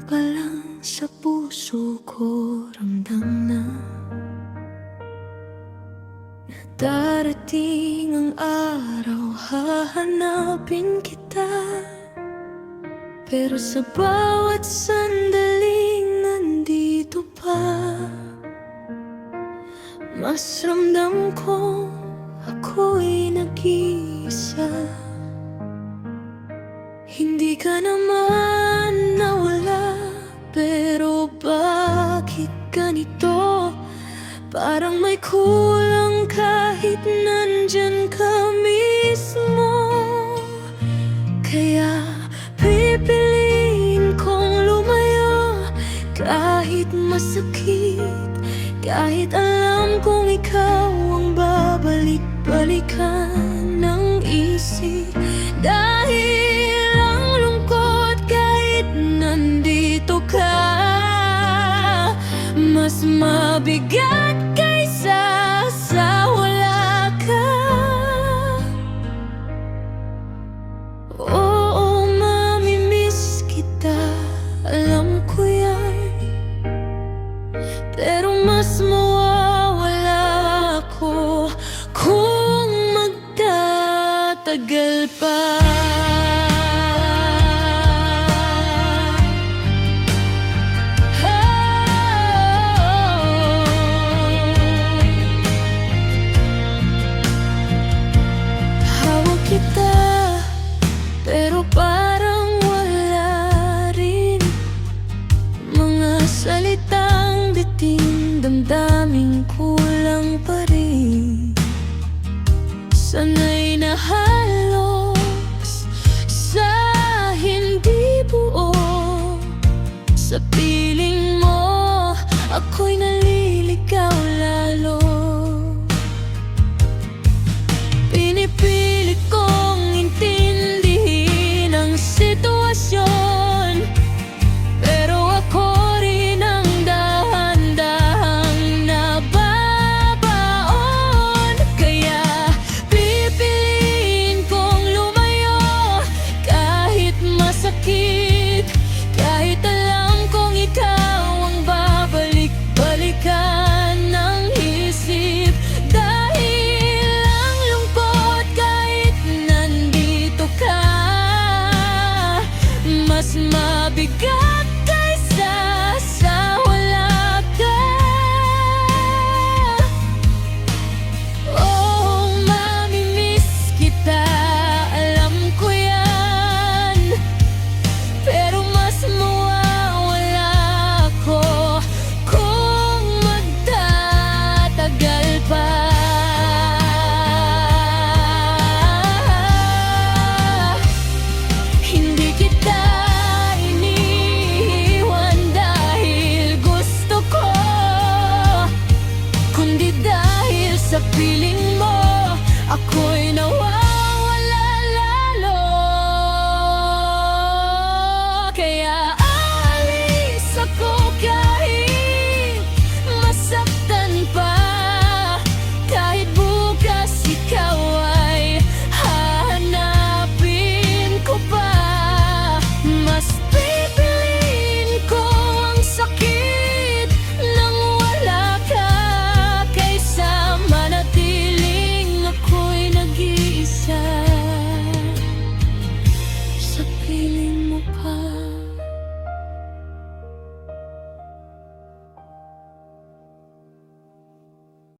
pa lang sa puso ko ramdam na darating ang araw, hahanapin kita. Pero sa bawat sandaling nandito pa, mas ramdam ko ako'y nag-iisa. Hindi ka naman nawala, pero bakit ganito? Parang may kulang kahit nandyan ka mismo. Kaya pipiliin kong lumayo kahit masakit, kahit alam kong ikaw ang babalik-balikan ng isip. Dahil ang lungkot kahit nandito ka, mas mabigat kaysa sa wala ka. Oo, mamimiss kita, alam ko yan. Pero mas mawawala ako kung magtatagal pa. Hawak kita, pero parang wala rin mga salitang biting, damdaming kulang pa rin. Sana'y nahalos sa hindi buo, sa